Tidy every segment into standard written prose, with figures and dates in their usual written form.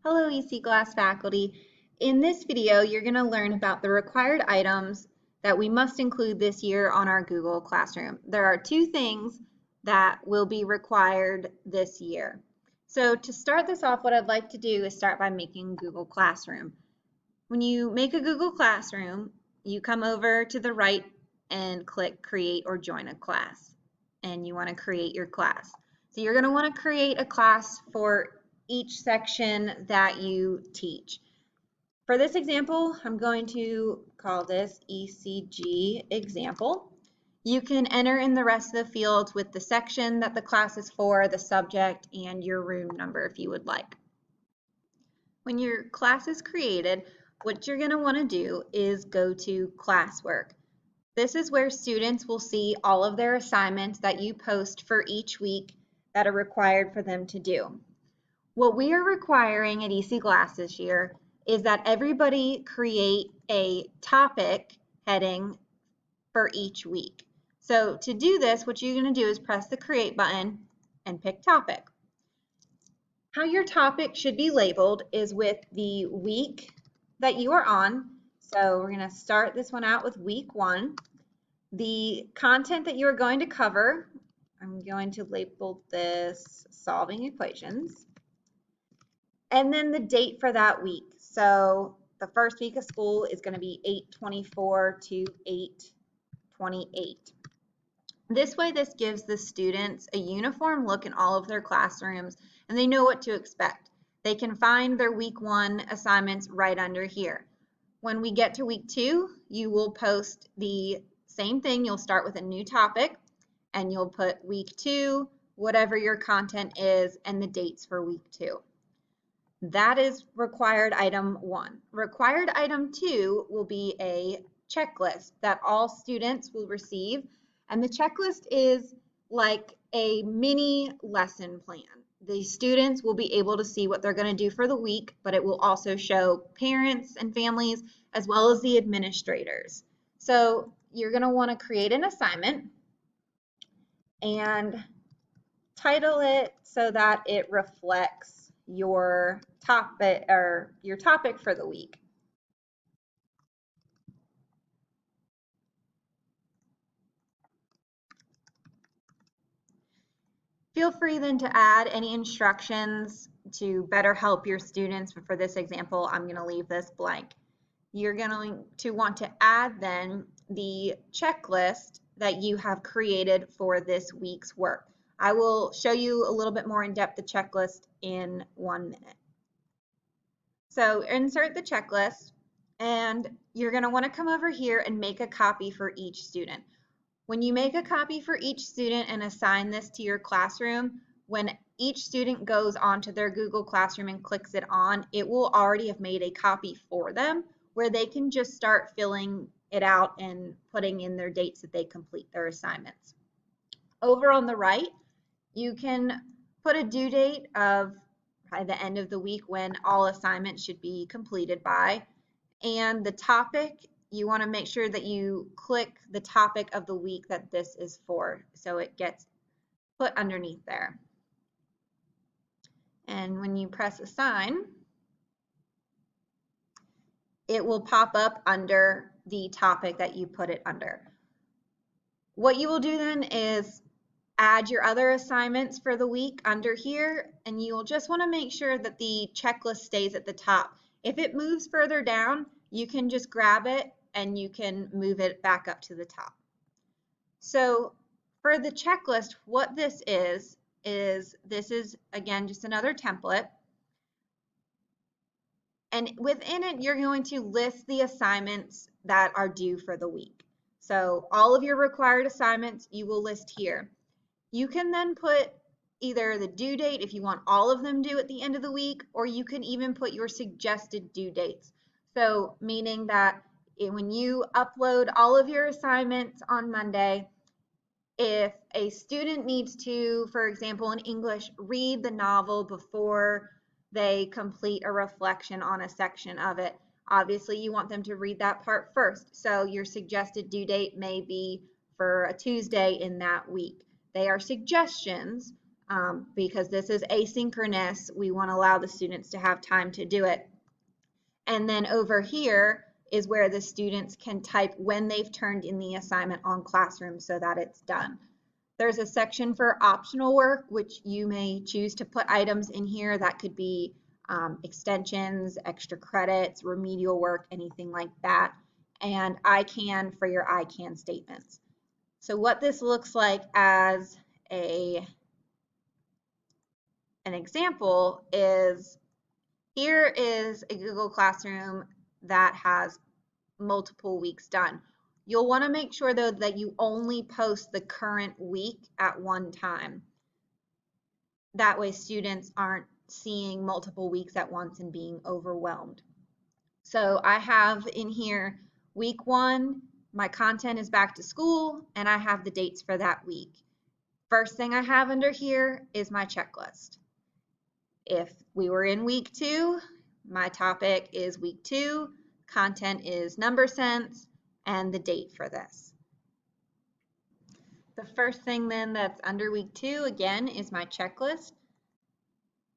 Hello EC Class faculty. In this video, you're going to learn about the required items that we must include this year on our Google Classroom. There are two things that will be required this year. So to start this off, what I'd like to do is start by making Google Classroom. When you make a Google Classroom, you come over to the right and click Create or Join a Class. And you want to create your class. So you're going to want to create a class for each section that you teach. For this example, I'm going to call this ECG example. You can enter in the rest of the fields with the section that the class is for, the subject, and your room number if you would like. When your class is created, what you're going to want to do is go to classwork. This is where students will see all of their assignments that you post for each week that are required for them to do. What we are requiring at EC Glass this year is that everybody create a topic heading for each week. So to do this, what you're going to do is press the Create button and pick Topic. How your topic should be labeled is with the week that you are on. So we're going to start this one out with week 1. The content that you are going to cover, I'm going to label this Solving Equations. And then the date for that week. So the first week of school is going to be 8/24 to 8/28. This way, this gives the students a uniform look in all of their classrooms, and they know what to expect. They can find their week 1 assignments right under here. When we get to week 2, you will post the same thing. You'll start with a new topic, and you'll put week 2, whatever your content is, and the dates for week 2. That is required item 1. Required item 2 will be a checklist that all students will receive, and the checklist is like a mini lesson plan. The students will be able to see what they're going to do for the week, but it will also show parents and families as well as the administrators. So you're going to want to create an assignment and title it so that it reflects your topic for the week. Feel free then to add any instructions to better help your students, but for this example, I'm going to leave this blank. You're going to want to add then the checklist that you have created for this week's work. I will show you a little bit more in depth the checklist in 1 minute. So insert the checklist, and you're going to want to come over here and make a copy for each student. When you make a copy for each student and assign this to your classroom, when each student goes onto their Google Classroom and clicks it on, it will already have made a copy for them where they can just start filling it out and putting in their dates that they complete their assignments. Over on the right, you can put a due date of by the end of the week when all assignments should be completed by. And the topic, you want to make sure that you click the topic of the week that this is for, so it gets put underneath there. And when you press Assign, it will pop up under the topic that you put it under. What you will do then is add your other assignments for the week under here, and you will just want to make sure that the checklist stays at the top. If it moves further down, you can just grab it and you can move it back up to the top. So for the checklist, what this is again just another template, and within it you're going to list the assignments that are due for the week. So all of your required assignments you will list here. You can then put either the due date if you want all of them due at the end of the week, or you can even put your suggested due dates. So meaning that when you upload all of your assignments on Monday, if a student needs to, for example, in English, read the novel before they complete a reflection on a section of it, obviously you want them to read that part first. So your suggested due date may be for a Tuesday in that week. They are suggestions. because this is asynchronous. We want to allow the students to have time to do it. And then over here is where the students can type when they've turned in the assignment on Classroom so that it's done. There's a section for optional work, which you may choose to put items in here. That could be extensions, extra credits, remedial work, anything like that. And I can for your I can statements. So what this looks like as an example is, here is a Google Classroom that has multiple weeks done. You'll want to make sure though that you only post the current week at one time. That way students aren't seeing multiple weeks at once and being overwhelmed. So I have in here week 1, my content is back to school, and I have the dates for that week. First thing I have under here is my checklist. If we were in week 2, my topic is week 2, content is number sense, and the date for this. The first thing then that's under week 2, again, is my checklist.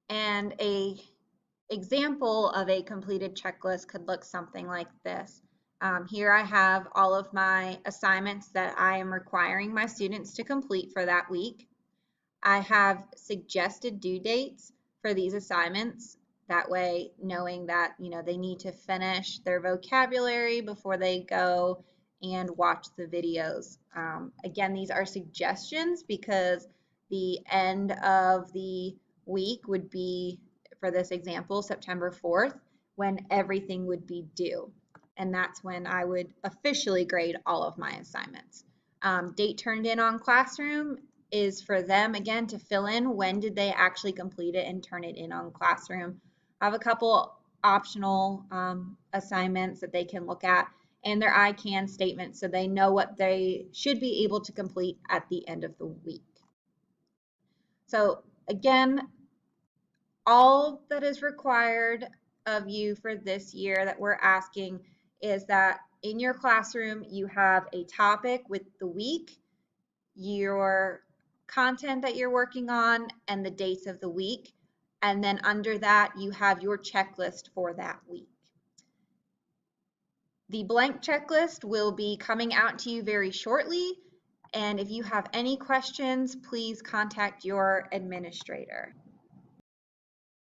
And a example of a completed checklist could look something like this. Here I have all of my assignments that I am requiring my students to complete for that week. I have suggested due dates for these assignments. That way, knowing that they need to finish their vocabulary before they go and watch the videos. Again, these are suggestions because the end of the week would be, for this example, September 4th, when everything would be due. And that's when I would officially grade all of my assignments. Date turned in on Classroom is for them, again, to fill in when did they actually complete it and turn it in on Classroom. I have a couple optional assignments that they can look at, and their I can statement so they know what they should be able to complete at the end of the week. So again, all that is required of you for this year that we're asking is that in your classroom you have a topic with the week, your content that you're working on, and the dates of the week. And then under that, you have your checklist for that week. The blank checklist will be coming out to you very shortly. And if you have any questions, please contact your administrator.